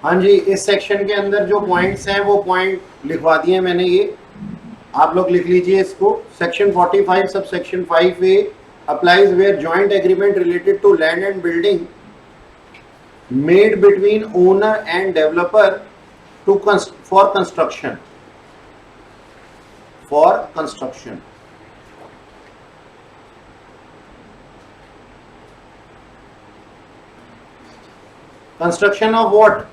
हाँ जी, इस सेक्शन के अंदर जो पॉइंट्स हैं वो पॉइंट लिखवा दिए मैंने, ये आप लोग लिख लीजिए इसको। Section 45 sub section 5A applies where joint agreement related to land and building made between owner and developer to for construction construction of what?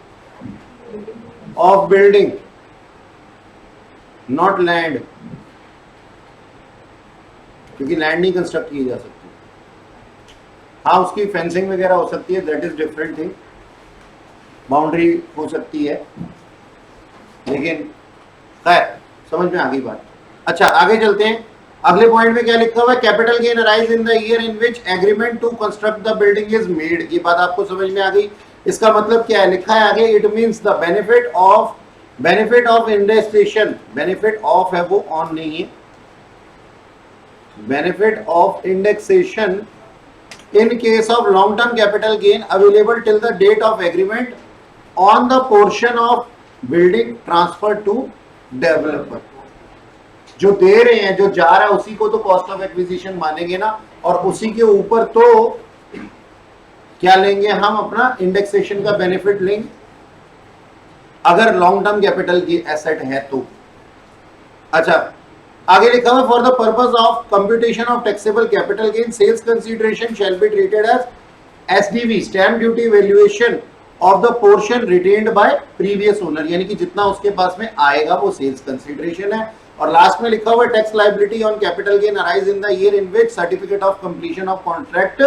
Of building, not land, क्योंकि लैंड नहीं कंस्ट्रक्ट की जा सकती। हाँ, उसकी फेंसिंग वगैरह हो सकती है, that is different thing, boundary हो सकती है, लेकिन खैर समझ में आ गई बात। अच्छा, आगे चलते हैं। अगले पॉइंट में क्या लिखा हुआ है? Capital gain arise in the year in which agreement to construct the building is made. ये बात आपको समझ में आ गई? इसका मतलब क्या है? लिखा है आगे, it means the benefit of indexation. Benefit of है, वो ऑन नहीं है। Benefit of indexation in case of long term capital gain available till the date of agreement on the portion of building transferred to developer। जो दे रहे हैं, जो जा रहा है, उसी को तो कॉस्ट ऑफ एक्विजिशन मानेंगे ना, और उसी के ऊपर तो क्या लेंगे हम? अपना इंडेक्सेशन का बेनिफिट लेंगे, अगर लॉन्ग टर्म कैपिटल की एसेट है तो। अच्छा, आगे लिखा हुआ, for the purpose of computation of taxable capital gain sales consideration shall be treated as SDV, stamp duty valuation of the portion retained by previous owner, यानी कि जितना उसके पास में आएगा वो सेल्स कंसीडरेशन है। और लास्ट में लिखा हुआ, tax liability on capital gain arise in the year in which certificate of completion of contract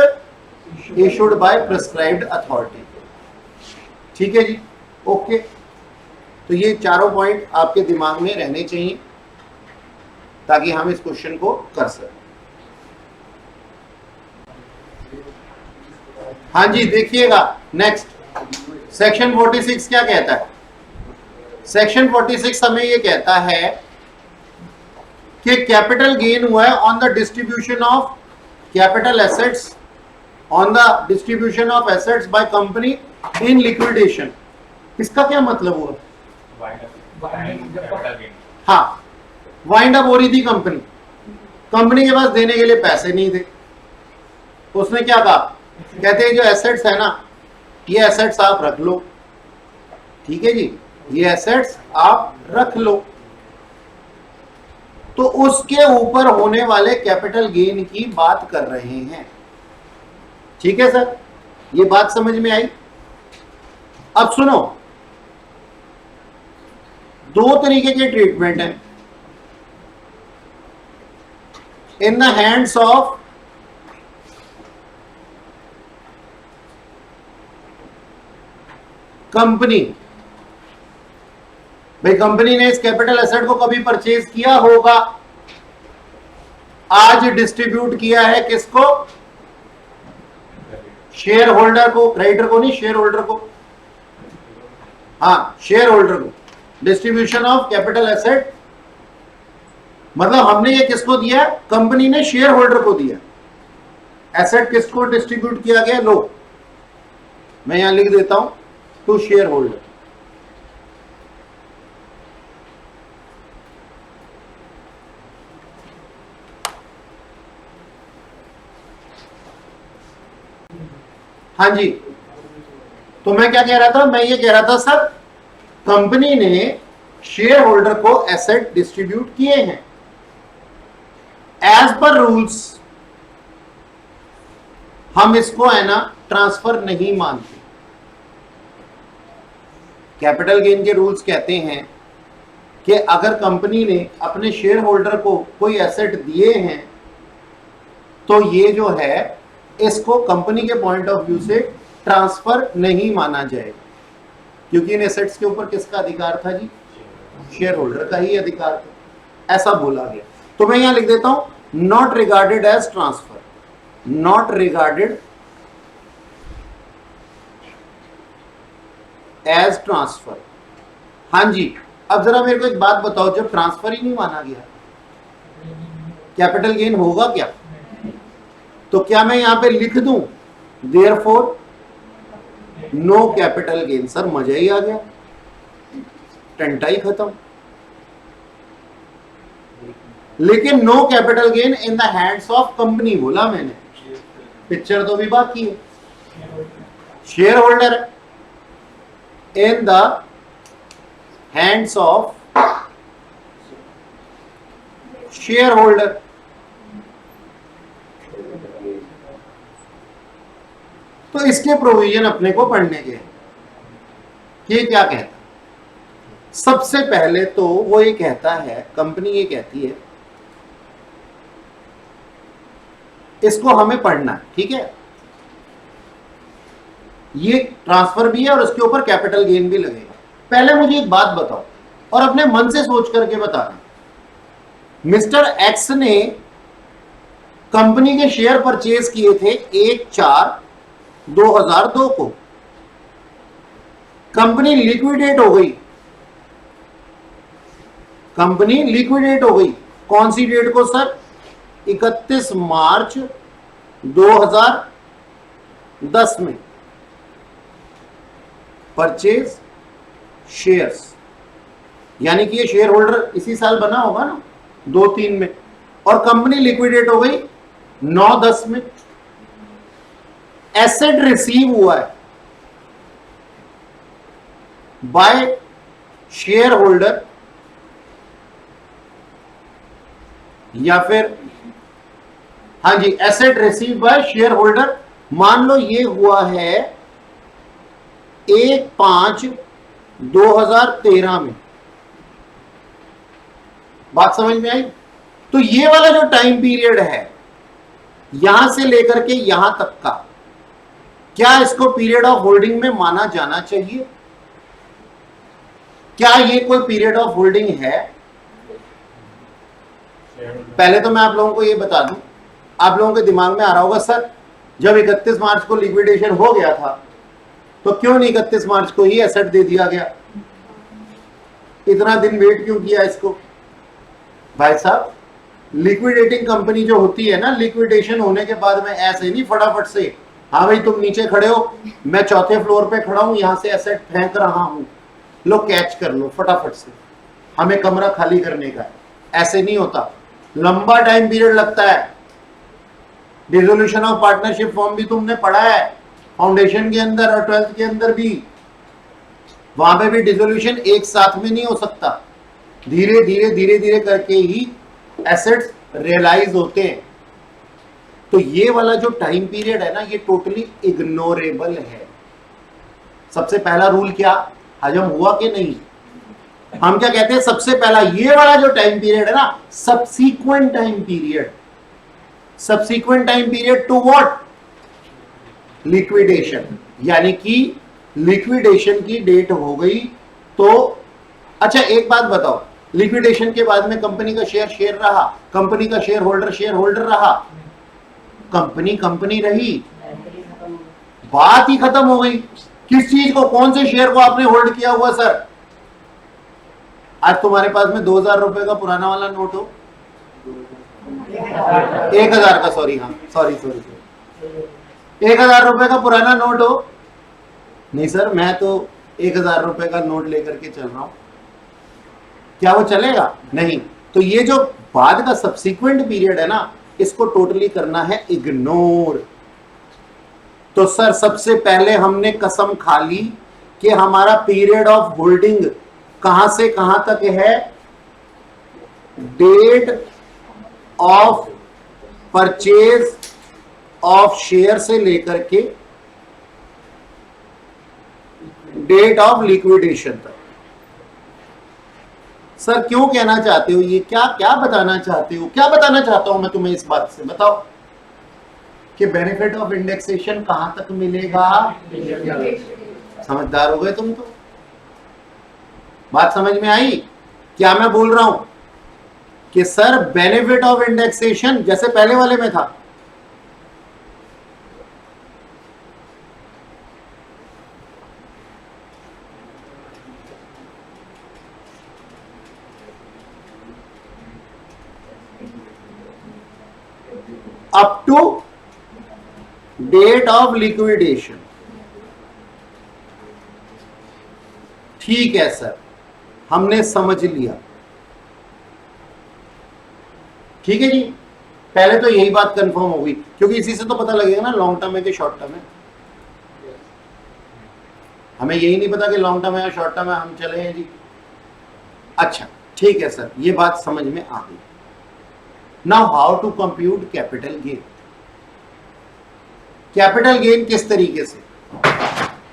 issued by prescribed authority. ठीक है जी, ओके। तो ये चारों पॉइंट आपके दिमाग में रहने चाहिए ताकि हम इस क्वेश्चन को कर सकें। हाँ जी, देखिएगा नेक्स्ट सेक्शन 46 क्या कहता है? सेक्शन 46 हमें ये कहता है कि कैपिटल गेन हुआ है on the distribution of capital assets, on the distribution of assets by company in liquidation. इसका क्या मतलब हुआ? हाँ, वाइंड अप हो रही थी कंपनी, कंपनी के पास देने के लिए पैसे नहीं थे, उसने क्या कहा? कहते हैं जो एसेट्स है ना, ये एसेट्स आप रख लो। ठीक है जी, ये एसेट्स आप रख लो। तो उसके ऊपर होने वाले कैपिटल गेन की बात कर रहे हैं। ठीक है सर, ये बात समझ में आई? अब सुनो, दो तरीके के ट्रीटमेंट हैं in the hands of company. भाई, कंपनी ने इस कैपिटल एसेट को कभी परचेज किया होगा, आज डिस्ट्रीब्यूट किया है किसको? शेयर होल्डर को, क्रेडिटर को नहीं, शेयर होल्डर को। हाँ, शेयर होल्डर को। डिस्ट्रीब्यूशन ऑफ कैपिटल एसेट मतलब हमने ये किसको दिया? कंपनी ने शेयर होल्डर को दिया। एसेट किसको डिस्ट्रीब्यूट किया गया? लो, मैं यहां लिख देता हूं, टू शेयर होल्डर। हाँ जी, तो मैं क्या कह रहा था? मैं ये कह रहा था सर, कंपनी ने शेयर होल्डर को एसेट डिस्ट्रीब्यूट किए हैं। एज पर रूल्स हम इसको है ना ट्रांसफर नहीं मानते। कैपिटल गेन के रूल्स कहते हैं कि अगर कंपनी ने अपने शेयर होल्डर को कोई एसेट दिए हैं तो ये जो है इसको कंपनी के पॉइंट ऑफ व्यू से ट्रांसफर नहीं माना जाएगा, क्योंकि इन एसेट्स के ऊपर किसका अधिकार था जी? शेयर होल्डर का ही अधिकार था, ऐसा बोला गया। तो मैं यहां लिख देता हूं, not regarded as transfer, not regarded as transfer. हाँ जी, अब जरा मेरे को एक बात बताओ, जब ट्रांसफर ही नहीं माना गया कैपिटल गेन होगा क्या? तो क्या मैं यहां पे लिख दूं therefore no capital gain. Sir मजा ही आ गया, टंटा ही खत्म। लेकिन no capital gain in the hands of company बोला मैंने, पिक्चर तो भी बाकी है। Shareholder in the hands of shareholder. तो इसके प्रोविजन अपने को पढ़ने के, ये क्या कहता है? सबसे पहले तो वो ये कहता है, कंपनी ये कहती है, इसको हमें पढ़ना है, ठीक है। ये ट्रांसफर भी है और उसके ऊपर कैपिटल गेन भी लगेगा। पहले मुझे एक बात बताओ और अपने मन से सोच करके बताना, मिस्टर एक्स ने कंपनी के शेयर परचेज किए थे 1/4/2002 को। कंपनी लिक्विडेट हो गई, कंपनी लिक्विडेट हो गई कौन सी डेट को सर? 31 मार्च 2010 में। परचेज शेयर्स, यानी कि ये शेयर होल्डर इसी साल बना होगा ना, 2-3 में। और कंपनी लिक्विडेट हो गई 9-10 में। एसेट रिसीव हुआ है बाय शेयर होल्डर, या फिर हाँ जी, asset receive by share holder. मान लो ये हुआ है 1/5/2013 में। बात समझ में आई? तो ये वाला जो टाइम पीरियड है यहां से लेकर के यहां तक का, क्या इसको पीरियड ऑफ होल्डिंग में माना जाना चाहिए? क्या ये कोई पीरियड ऑफ होल्डिंग है? पहले तो मैं आप लोगों को ये बता दूं, आप लोगों के दिमाग में आ रहा होगा सर जब 31 मार्च को लिक्विडेशन हो गया था तो क्यों नहीं 31 मार्च को ही एसेट दे दिया गया, इतना दिन वेट क्यों किया इसको? भाई साहब, लिक्विडेटिंग कंपनी जो होती है ना, लिक्विडेशन होने के बाद में ऐसे नहीं फटाफट से, हाँ भाई तुम नीचे खड़े हो, मैं चौथे फ्लोर पे खड़ा हूं, यहां से एसेट फेंक रहा हूं, लो कैच कर लो फटाफट से, हमें कमरा खाली करने का है। ऐसे नहीं होता, लंबा टाइम पीरियड लगता है। डिसोल्यूशन ऑफ पार्टनरशिप फॉर्म भी तुमने पढ़ा है फाउंडेशन के अंदर और 12th के अंदर भी, वहां पे भी डिसोल्यूशन एक साथ में नहीं हो सकता, धीरे धीरे धीरे धीरे करके ही एसेट्स रियलाइज होते हैं। तो ये वाला जो टाइम पीरियड है ना, ये टोटली इग्नोरेबल है। सबसे पहला रूल क्या हजम हुआ कि नहीं? हम क्या कहते हैं, सबसे पहला ये वाला जो टाइम पीरियड है ना, subsequent time period. Subsequent time period to what? Liquidation, यानी कि लिक्विडेशन की डेट हो गई तो। अच्छा एक बात बताओ, लिक्विडेशन के बाद में कंपनी का शेयर रहा, कंपनी का शेयर होल्डर रहा, कंपनी कंपनी रही, बात ही खत्म हो गई। किस चीज को, कौन से शेयर को आपने होल्ड किया हुआ सर? आज तुम्हारे पास में 2000 रुपए का पुराना वाला नोट हो, 1000 का, सॉरी, हाँ सॉरी 1000 रुपए का पुराना नोट हो। नहीं सर, मैं तो 1000 रुपए का नोट लेकर के चल रहा हूं, क्या वो चलेगा? नहीं। तो ये जो बाद का सबसीक्वेंट पीरियड है ना, इसको टोटली करना है इग्नोर। तो सर सबसे पहले हमने कसम खा ली कि हमारा पीरियड ऑफ होल्डिंग कहां से कहां तक है? Date of purchase of share से लेकर के डेट ऑफ लिक्विडेशन तक। सर क्यों कहना चाहते हो ये? क्या क्या बताना चाहते हो? क्या बताना चाहता हूं मैं तुम्हें इस बात से? बताओ कि बेनिफिट ऑफ इंडेक्सेशन कहां तक मिलेगा? समझदार हो गए तुम तो। बात समझ में आई? क्या मैं बोल रहा हूं कि सर बेनिफिट ऑफ इंडेक्सेशन जैसे पहले वाले में था, up to date of liquidation, ठीक है सर, हमने समझ लिया। ठीक है जी, पहले तो यही बात कंफर्म होगी, क्योंकि इसी से तो पता लगेगा ना लॉन्ग टर्म है कि शॉर्ट टर्म है। हमें यही नहीं पता कि लॉन्ग टर्म है या शॉर्ट टर्म है, हम चले हैं जी। अच्छा ठीक है सर, ये बात समझ में आ गई। Now how to compute capital gain. Capital gain किस तरीके से,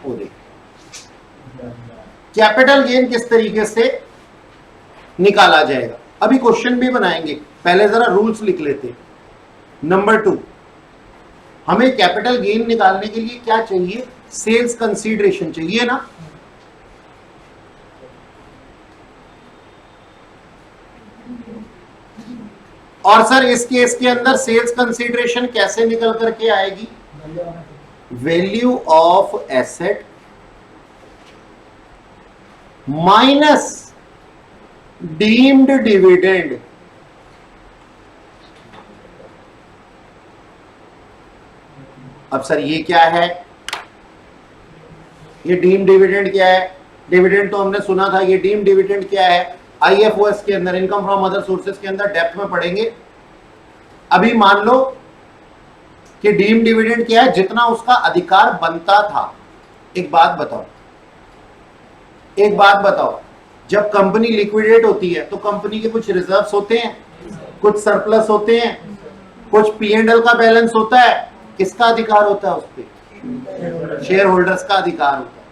वो देख, कैपिटल गेन किस तरीके से निकाला जाएगा। अभी क्वेश्चन भी बनाएंगे, पहले जरा रूल्स लिख लेते हैं। नंबर 2, हमें कैपिटल गेन निकालने के लिए क्या चाहिए, सेल्स कंसीडरेशन चाहिए ना। और सर इस केस के अंदर सेल्स कंसीडरेशन कैसे निकल करके आएगी, value of asset minus deemed dividend. अब सर ये क्या है, ये डीम्ड डिविडेंड क्या है, डिविडेंड तो हमने सुना था, ये डीम्ड डिविडेंड क्या है, आईएफओएस के अंदर, इनकम फ्रॉम अदर सोर्सेस के अंदर डेप्थ में पढ़ेंगे। अभी मान लो कि डीम्ड डिविडेंड क्या है, जितना उसका अधिकार बनता था। एक बात बताओ, जब कंपनी लिक्विडेट होती है तो कंपनी के कुछ रिजर्व्स होते हैं, कुछ सरप्लस होते हैं, कुछ P&L का बैलेंस होता है। किसका अधिकार होता है उस पर, शेयर होल्डर्स का अधिकार होता है।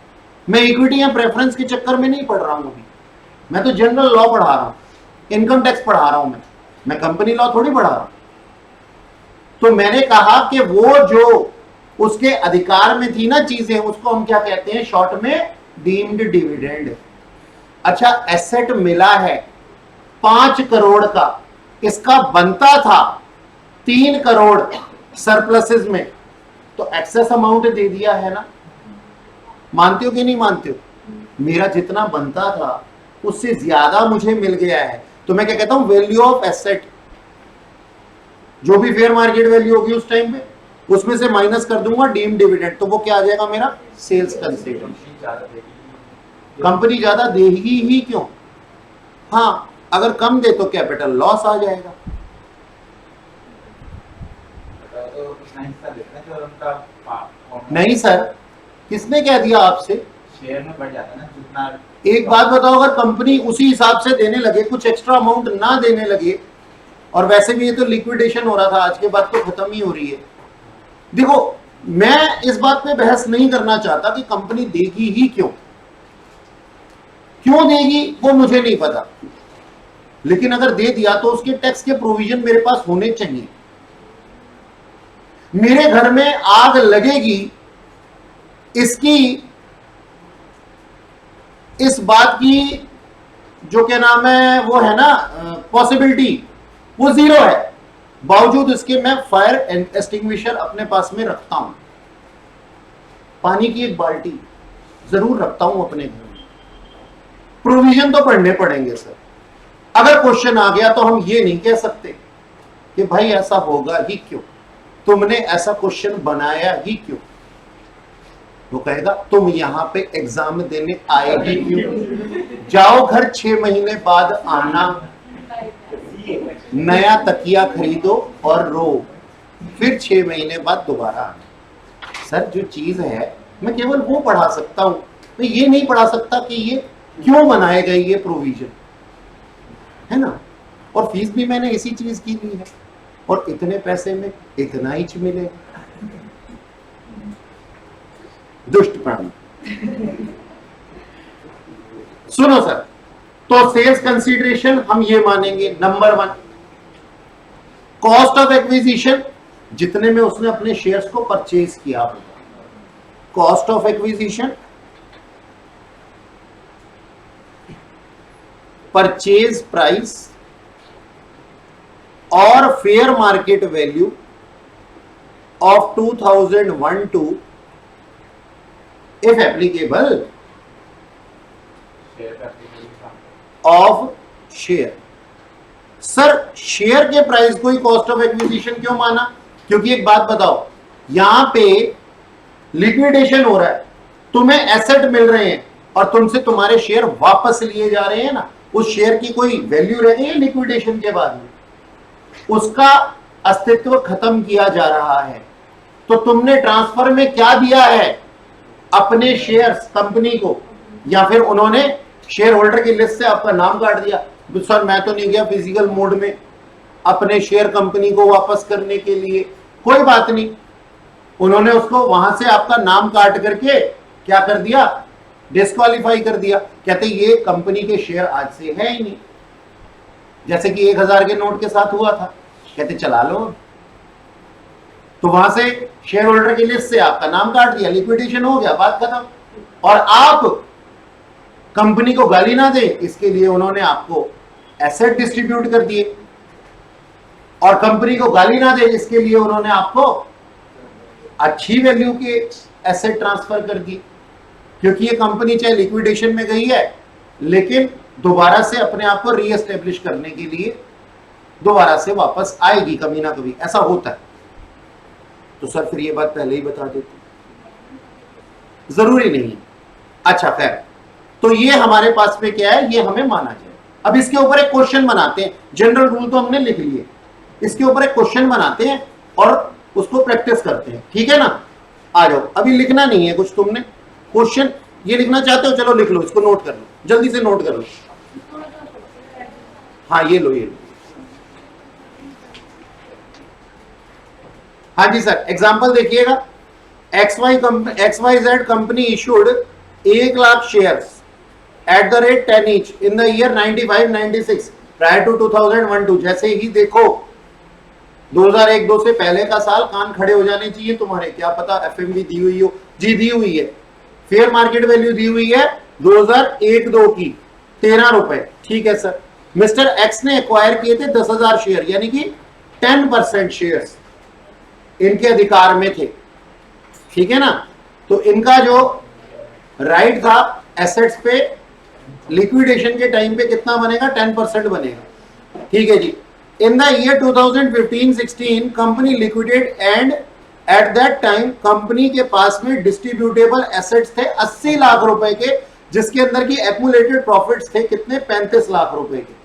मैं इक्विटी या प्रेफरेंस के चक्कर में नहीं पढ़ रहा हूं अभी, मैं तो जनरल लॉ पढ़ा रहा हूं, इनकम टैक्स पढ़ा रहा हूं, मैं कंपनी लॉ थोड़ी पढ़ा रहा हूं। तो मैंने कहा कि वो जो उसके अधिकार में थी ना चीजें, उसको हम क्या कहते हैं शॉर्ट में, डीम्ड डिविडेंड। अच्छा, एसेट मिला है 5 करोड़ का, इसका बनता था 3 करोड़ सरप्लसेस में, तो एक्सेस अमाउंट दे दिया है ना। मानते हो कि नहीं मानते हो, मेरा जितना बनता था उससे ज्यादा मुझे मिल गया है, तो मैं क्या कहता हूं, वैल्यू ऑफ एसेट। जो भी फेयर मार्केट वैल्यू होगी उस टाइम पे, उसमें से माइनस कर दूंगा डीम्ड डिविडेंड, तो वो क्या आ जाएगा मेरा, सेल्स कंसीडरेशन। कंपनी ज्यादा देगी ही क्यों, हाँ अगर कम दे तो कैपिटल लॉस आ जाएगा। नहीं सर, किसने कह दिया आपसे, शेयर में बढ़ जाता है ना जितना। एक बात बताओ, अगर कंपनी उसी हिसाब से देने लगे, कुछ एक्स्ट्रा अमाउंट ना देने लगे, और वैसे भी ये तो लिक्विडेशन हो रहा था, आज के बाद तो खत्म ही हो रही है। देखो मैं इस बात पे बहस नहीं करना चाहता कि कंपनी देगी ही क्यों देगी वो मुझे नहीं पता, लेकिन अगर दे दिया तो उसके टैक्स के प्रोविजन मेरे पास होने चाहिए। मेरे घर में आग लगेगी, इसकी इस बात की जो क्या नाम है वो है ना पॉसिबिलिटी, वो 0 है, बावजूद इसके मैं फायर एक्सटिंग्विशर अपने पास में रखता हूं, पानी की एक बाल्टी जरूर रखता हूं अपने घर में। प्रोविजन तो पढ़ने पड़ेंगे सर। अगर क्वेश्चन आ गया तो हम ये नहीं कह सकते कि भाई ऐसा होगा ही क्यों, तुमने ऐसा क्वेश्चन बनाया ही क्यों। वो कहेगा तुम यहां पे एग्जाम देने आए ही क्यों, जाओ घर 6 महीने बाद आना, नया तकिया खरीदो और रो, फिर 6 महीने बाद दोबारा आना। सर जो चीज है मैं केवल वो पढ़ा सकता हूं, मैं ये नहीं पढ़ा सकता कि ये क्यों बनाए गए ये प्रोविजन, है ना। और फीस भी मैंने इसी चीज की ली है, और इतने पैसे में इतना ही मिले। दुष्ट प्राणी। सुनो सर, तो सेल्स कंसीडरेशन हम ये मानेंगे, नंबर 1 कॉस्ट ऑफ एक्विजिशन, जितने में उसने अपने शेयर्स को परचेज किया होगा, cost of acquisition, purchase price और fair market value of 2001 to if applicable of share. Sir share के प्राइस को ही कॉस्ट ऑफ एक्विजिशन क्यों माना, क्योंकि एक बात बताओ, यहां पे लिक्विडेशन हो रहा है, तुम्हें एसेट मिल रहे हैं, और तुमसे तुम्हारे शेयर वापस लिए जा रहे हैं ना, उस शेयर की कोई वैल्यू रह गई है लिक्विडेशन के बाद में, उसका अस्तित्व खत्म किया जा रहा है। तो तुमने ट्रांसफर में क्या दिया है, अपने शेयर्स कंपनी को, या फिर उन्होंने शेयर होल्डर की लिस्ट से आपका नाम काट दिया। सर मैं तो नहीं गया फिजिकल मोड में अपने शेयर कंपनी को वापस करने के लिए, कोई बात नहीं, उन्होंने उसको वहां से आपका नाम काट करके क्या कर दिया, डिस्क्वालीफाई कर दिया। कहते ये कंपनी के शेयर आज से है ही नहीं, जैसे कि 1000 के नोट के साथ हुआ था, कहते चला लो। तो वहां से शेयर होल्डर की लिस्ट से आपका नाम काट दिया, लिक्विडेशन हो गया, बात खत्म। और आप कंपनी को गाली ना दे इसके लिए उन्होंने आपको एसेट डिस्ट्रीब्यूट कर दिए, और कंपनी को गाली ना दे इसके लिए उन्होंने आपको अच्छी वैल्यू के एसेट ट्रांसफर कर दी, क्योंकि ये कंपनी चाहे लिक्विडेशन में गई है लेकिन दोबारा से अपने आप को रीएस्टेब्लिश करने के लिए दोबारा से वापस आएगी कभी ना कभी, ऐसा होता है। तो सर फिर ये बात पहले ही बता देते, जरूरी नहीं है। अच्छा खैर, तो ये हमारे पास में क्या है, ये हमें माना जाए। अब इसके ऊपर एक क्वेश्चन बनाते हैं, जनरल रूल तो हमने लिख लिए, इसके ऊपर एक क्वेश्चन बनाते हैं और उसको प्रैक्टिस करते हैं, ठीक है ना। आ जाओ, अभी लिखना नहीं है कुछ, तुमने क्वेश्चन ये लिखना चाहते हो, चलो लिख लो, इसको नोट कर लो, जल्दी से नोट कर लो। हाँ ये लो, ये लो। हाँ जी सर, एग्जांपल देखिएगा, XYZ company issued 1 lakh shares at the rate 10 each in the year 95-96 prior to 2001-2। जैसे ही देखो 2001-2 से पहले का साल, कान खड़े हो जाने चाहिए तुम्हारे, क्या पता एफएमवी दी हुई हो, जी दी हुई है। फेयर मार्केट वैल्यू दी हुई है 2001-2 की 13 रुपए, ठीक है सर। मिस्टर एक्स ने एक्वायर किए थे 10,000 शेयर, यानी कि 10% शेयर्स इनके अधिकार में थे, ठीक है ना। तो इनका जो राइट था एसेट्स पे, लिक्विडेशन के टाइम पे कितना बनेगा, 10% बनेगा, ठीक है जी। In the year 2015-16 company liquidate and at that time company के पास में डिस्ट्रीब्यूटेबल एसेट्स थे 80 लाख रुपए के, जिसके अंदर की एक्युमुलेटेड प्रॉफिट्स थे कितने, 35 लाख रुपए के।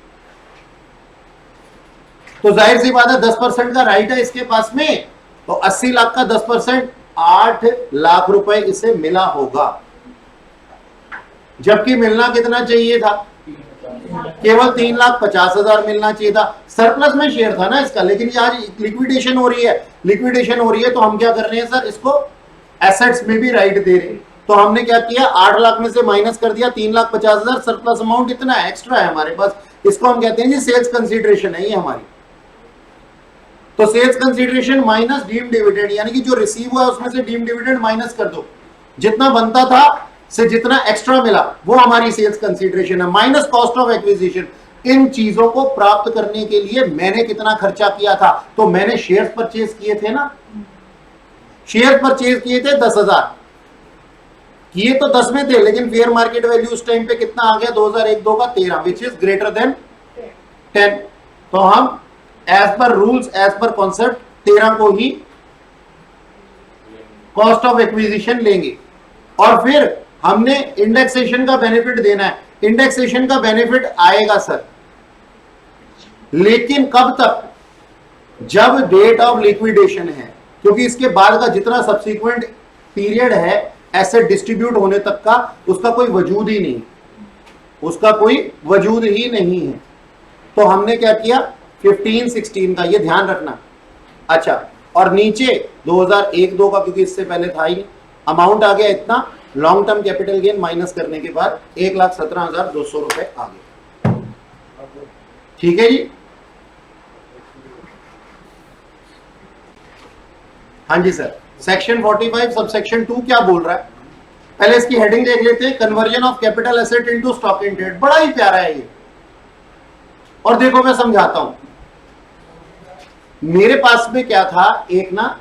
तो जाहिर सी बात है 10% का राइट है इसके पास में, तो 80 लाख का 10% 8 लाख रुपए इसे मिला होगा, जबकि मिलना कितना चाहिए था, केवल 3,50,000 मिलना चाहिए था। सरप्लस में शेयर था ना इसका, लेकिन ये आज लिक्विडेशन हो रही है, लिक्विडेशन हो रही है तो हम क्या कर रहे हैं सर, इसको एसेट्स में भी राइट दे रहे हैं। तो हमने क्या किया, 8 लाख में से माइनस कर दिया 3,50,000, सरप्लस अमाउंट इतना है, एक्स्ट्रा है हमारे पास, इसको हम कहते हैं जी सेल्स कंसीडरेशन है ये हमारी। तो sales consideration minus deemed dividend, यानी कि जो रिसीव हुआ है उसमें से डीम्ड डिविडेंड माइनस कर दो, जितना बनता था से जितना एक्स्ट्रा मिला वो हमारी सेल्स कंसीडरेशन है, माइनस कॉस्ट ऑफ एक्विजिशन। इन चीजों को प्राप्त करने के लिए मैंने कितना खर्चा किया था, तो मैंने शेयर्स परचेज किए थे ना, शेयर परचेज किए थे 10,000, किए तो 10 में थे, लेकिन फेयर मार्केट वैल्यू उस टाइम पे कितना आ गया, 2001-2 का 13, विच इज ग्रेटर देन 10। तो हम as per rules, as per concept 13 को ही कॉस्ट ऑफ एक्विजिशन लेंगे। और फिर हमने इंडेक्सेशन का बेनिफिट देना है, इंडेक्सेशन का बेनिफिट आएगा सर, लेकिन कब तक, जब डेट ऑफ लिक्विडेशन है, क्योंकि इसके बाद का जितना सब्सिक्वेंट पीरियड है एसेट डिस्ट्रीब्यूट होने तक का, उसका कोई वजूद ही नहीं, उसका कोई वजूद ही नहीं है। तो हमने क्या किया, 15-16 का, ये ध्यान रखना। अच्छा, और नीचे 2001-2 का, क्योंकि इससे पहले था ही नहीं, अमाउंट आ गया इतना, long term capital gain minus करने के बाद 1,17,200 रुपए आ गए, ठीक है जी। हाँ जी सर, सेक्शन 45 सबसेक्शन 2 क्या बोल रहा है, पहले इसकी हेडिंग देख लेते हैं, conversion of capital asset into stock in trade. बड़ा ही प्यारा है ये, और देखो मैं समझाता हूं। मेरे पास में क्या था, एक ना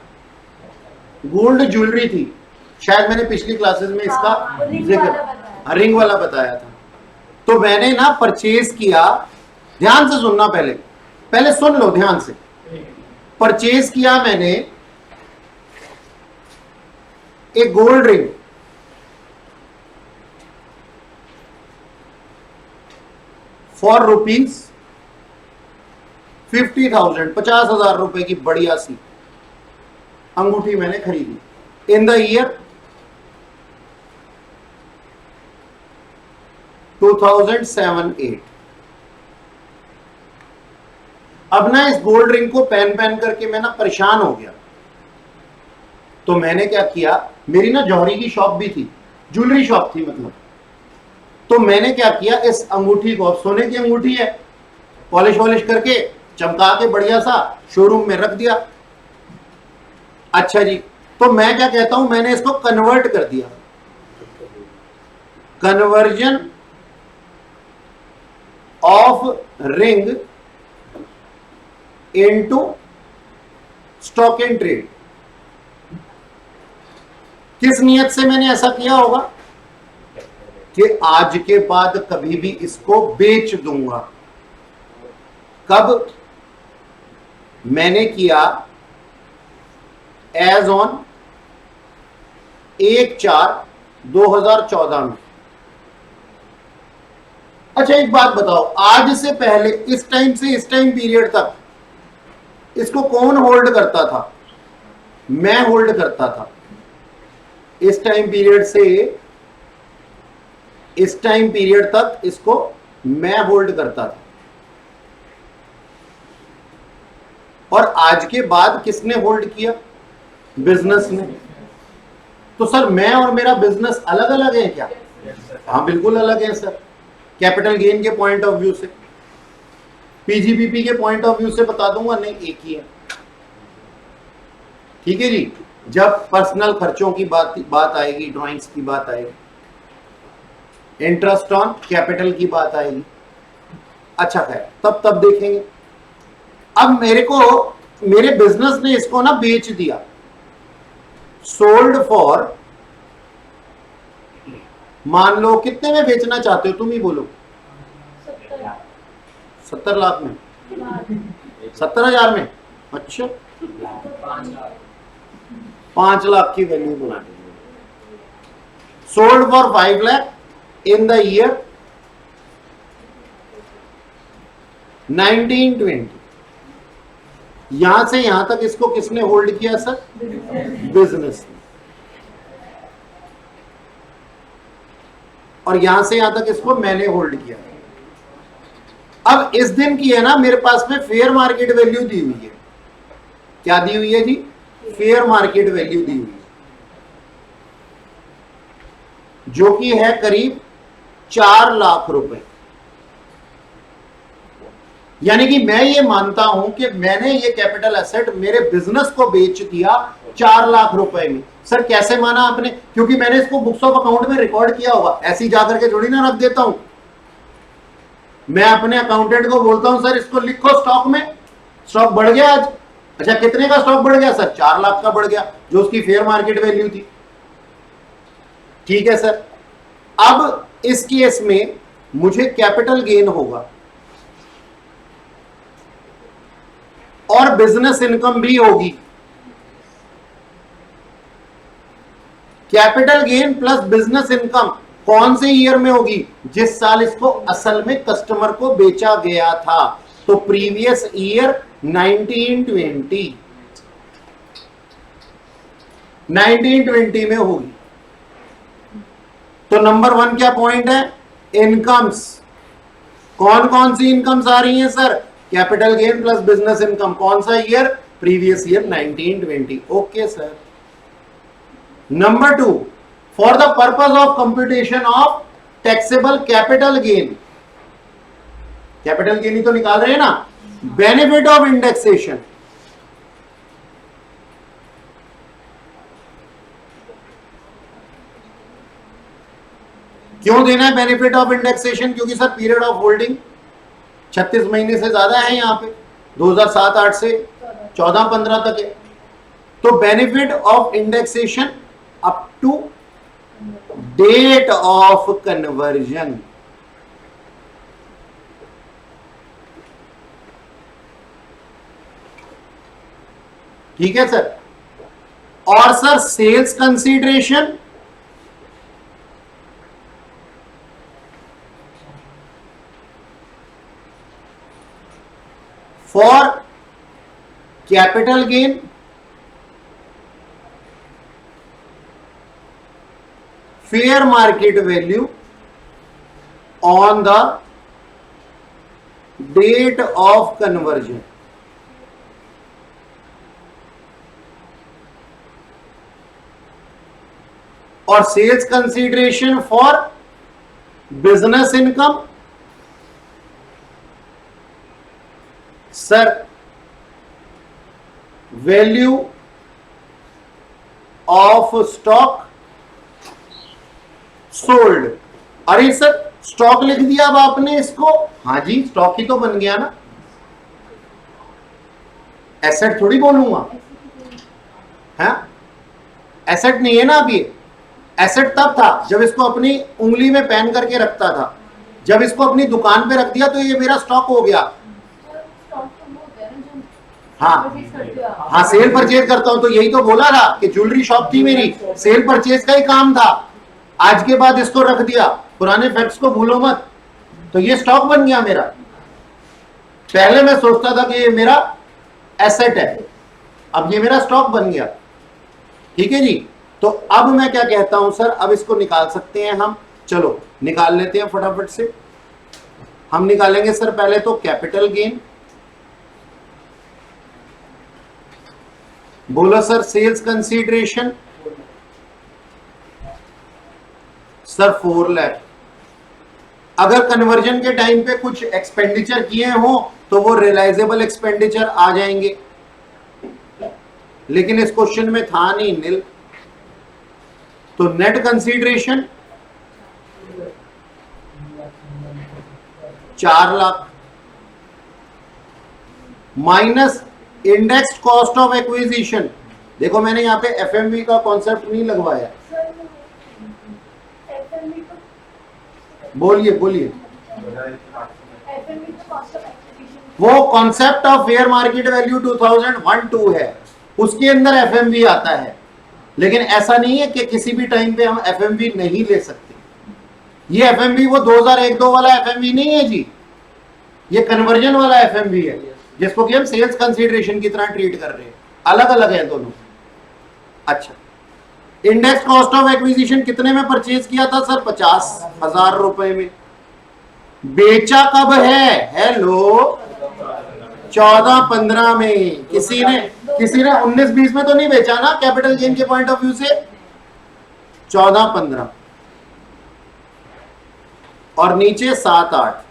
गोल्ड ज्वेलरी थी, शायद मैंने पिछली क्लासेस में इसका जिक्र, रिंग वाला बताया था। तो मैंने ना परचेज किया, ध्यान से सुनना, पहले सुन लो ध्यान से। परचेज किया मैंने एक गोल्ड रिंग फॉर रुपीज 50,000, 50,000 रुपए की बढ़िया सी अंगूठी मैंने खरीदी इन द ईयर 2007-8। अब ना इस गोल्ड रिंग को पहन पहन करके मैं ना परेशान हो गया, तो मैंने क्या किया, मेरी ना जौहरी की शॉप भी थी, ज्वेलरी शॉप थी मतलब, तो मैंने क्या किया, इस अंगूठी को, सोने की अंगूठी है, पॉलिश वॉलिश करके चमका के बढ़िया सा शोरूम में रख दिया। अच्छा जी, तो मैं क्या कहता हूं, मैंने इसको कन्वर्ट कर दिया, conversion of ring into stock and trade. किस नियत से मैंने ऐसा किया होगा कि आज के बाद कभी भी इसको बेच दूंगा। कब मैंने किया, एज ऑन 1/4/2014 में। अच्छा एक बात बताओ, आज से पहले इस टाइम से इस टाइम पीरियड तक इसको कौन होल्ड करता था? मैं होल्ड करता था। इस टाइम पीरियड से इस टाइम पीरियड तक इसको मैं होल्ड करता था, और आज के बाद किसने होल्ड किया? बिजनेस ने। तो सर मैं और मेरा बिजनेस अलग अलग है क्या? हाँ बिल्कुल अलग है सर। कैपिटल गेन के पॉइंट ऑफ व्यू से, पीजीबीपी के पॉइंट ऑफ व्यू से बता दूंगा, नहीं एक ही है। ठीक है जी। जब पर्सनल खर्चों की बात आएगी, ड्राइंग्स की बात आएगी, इंटरेस्ट ऑन कैपिटल की बात आएगी, अच्छा खैर तब देखेंगे। अब मेरे बिजनेस ने इसको ना बेच दिया, सोल्ड फॉर, मान लो कितने में बेचना चाहते हो, तुम ही बोलो। 70 लाख में, 70,000 में। अच्छा 5 लाख की वैल्यू बना देंगे। Sold for 5 lakh in the year 1920। यहां से यहां तक इसको किसने होल्ड किया सर? बिजनेस ने। और यहां से यहां तक इसको मैंने होल्ड किया। अब इस दिन की है ना, मेरे पास में फेयर मार्केट वैल्यू दी हुई है। क्या दी हुई है जी? फेयर मार्केट वैल्यू दी हुई है, जो कि है करीब 4 लाख रुपए। यानी कि मैं ये मानता हूं कि मैंने ये कैपिटल एसेट मेरे बिजनेस को बेच दिया 4 लाख रुपए में। सर कैसे माना आपने? क्योंकि मैंने इसको बुक्स ऑफ अकाउंट में रिकॉर्ड किया होगा, ऐसी जाकर के थोड़ी ना रख देता हूं। मैं अपने अकाउंटेंट को बोलता हूं सर इसको लिखो स्टॉक में, स्टॉक बढ़ गया आज। अच्छा कितने का स्टॉक बढ़ गया सर? 4 लाख का बढ़ गया, जो उसकी फेयर मार्केट वैल्यू थी। ठीक है सर। अब इस केस में मुझे कैपिटल गेन होगा और बिजनेस इनकम भी होगी। Capital gain plus business income कौन से ईयर में होगी? जिस साल इसको असल में कस्टमर को बेचा गया था। तो प्रीवियस ईयर 1920 में होगी। तो नंबर 1 क्या पॉइंट है? इनकम्स। कौन कौन सी इनकम्स आ रही हैं sir? Capital gain plus business income. कौन सा year? Previous year 1920। Okay sir. Number 2, for the purpose of computation of taxable capital gain. Capital gain ही तो निकाल रहे हैं ना। Benefit of indexation. क्यों देना है बेनिफिट ऑफ इंडेक्सेशन? क्योंकि सर पीरियड ऑफ होल्डिंग 36 महीने से ज्यादा है, यहां पे 2007-8 से 14-15 तक है। तो benefit of indexation up to date of conversion. ठीक है सर। और sir sales consideration, for capital gain fair market value on the date of conversion. और सेल्स कंसीडरेशन फॉर बिजनेस इनकम, sir value of stock sold. अरे सर स्टॉक लिख दिया अब आपने इसको, हाँ जी स्टॉक ही तो बन गया ना, एसेट थोड़ी बोलूंगा, है एसेट नहीं है ना। अब ये एसेट तब था जब इसको अपनी उंगली में पहन करके रखता था, जब इसको अपनी दुकान पे रख दिया तो ये मेरा स्टॉक हो गया। हाँ हाँ सेल परचेज करता हूं, तो यही तो बोला था कि ज्वेलरी शॉप थी मेरी, सेल परचेज का ही काम था। आज के बाद इसको रख दिया, पुराने फैक्ट्स को भूलो मत, तो ये स्टॉक बन गया मेरा। पहले मैं सोचता था कि ये मेरा एसेट है, अब ये मेरा स्टॉक बन गया। ठीक है जी, तो अब मैं क्या कहता हूं सर, अब इसको निकाल सकते हैं हम, चलो निकाल लेते हैं फटाफट से। हम निकालेंगे सर पहले तो कैपिटल गेन, बोलो sir sales consideration sir 4 lakh. अगर कन्वर्जन के टाइम पे कुछ एक्सपेंडिचर किए हो तो वो रियलाइजेबल एक्सपेंडिचर आ जाएंगे, लेकिन इस क्वेश्चन में था नहीं, नील। तो net consideration 4 lakh minus indexed cost of acquisition. देखो मैंने यहां पे एफएमवी का कॉन्सेप्ट नहीं लगवाया, बोलिए बोलिए। वो concept of fair market value 2001-2 है, उसके अंदर एफएमवी आता है, लेकिन ऐसा नहीं है कि किसी भी टाइम पे हम एफएमवी नहीं ले सकते। ये एफएमवी वो 2001-2 वाला एफएमवी नहीं है जी, ये कन्वर्जन वाला एफएमवी है, जिसको कि हम सेल्स कंसीडरेशन की तरह ट्रीट कर रहे हैं, अलग अलग है दोनों। अच्छा, इंडेक्स कॉस्ट ऑफ एक्विजिशन कितने में परचेज किया था सर? 50,000 रुपए में। बेचा कब है? हेलो 14-15 में। किसी ने 19-20 में तो नहीं बेचा ना, कैपिटल गेन के पॉइंट ऑफ व्यू से। 14-15 और नीचे 7-8।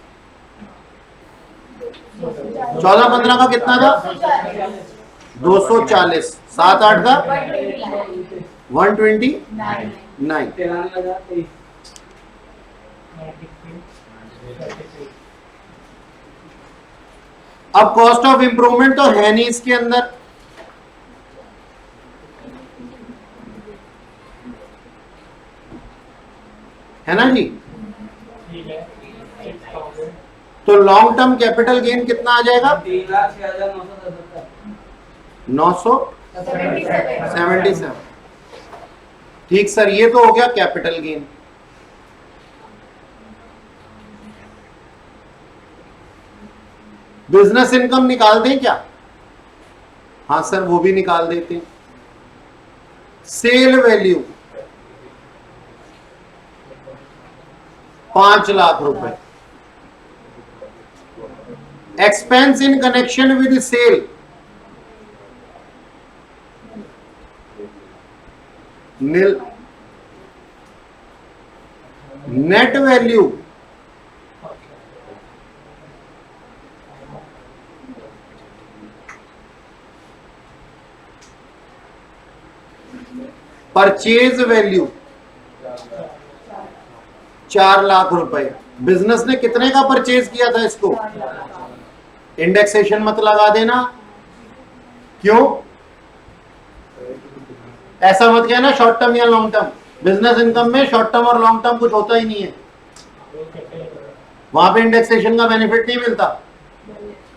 14-15 का कितना था? 240। 7-8 का 129। अब कॉस्ट ऑफ इंप्रूवमेंट तो है नहीं इसके अंदर, है ना जी। तो लॉन्ग टर्म कैपिटल गेन कितना आ जाएगा? 977। ठीक सर, ये तो हो गया कैपिटल गेन। बिजनेस इनकम निकाल दें क्या? हाँ सर वो भी निकाल देते हैं। सेल वैल्यू 5 लाख रुपए। Expense in connection with sale nil. Net value purchase value 4 lakh रुपए। बिजनेस ने कितने का परचेज किया था इसको? इंडेक्सेशन मत लगा देना। क्यों? ऐसा मत कहना शॉर्ट टर्म या लॉन्ग टर्म। बिजनेस इनकम में शॉर्ट टर्म और लॉन्ग टर्म कुछ होता ही नहीं है, वहां पे इंडेक्सेशन का बेनिफिट नहीं मिलता।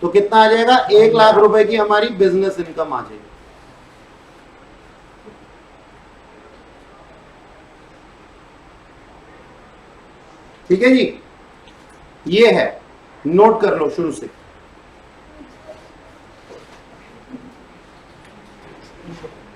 तो कितना आ जाएगा? 1 लाख रुपए की हमारी बिजनेस इनकम आ जाएगी। ठीक है जी, ये है, नोट कर लो शुरू से। issue.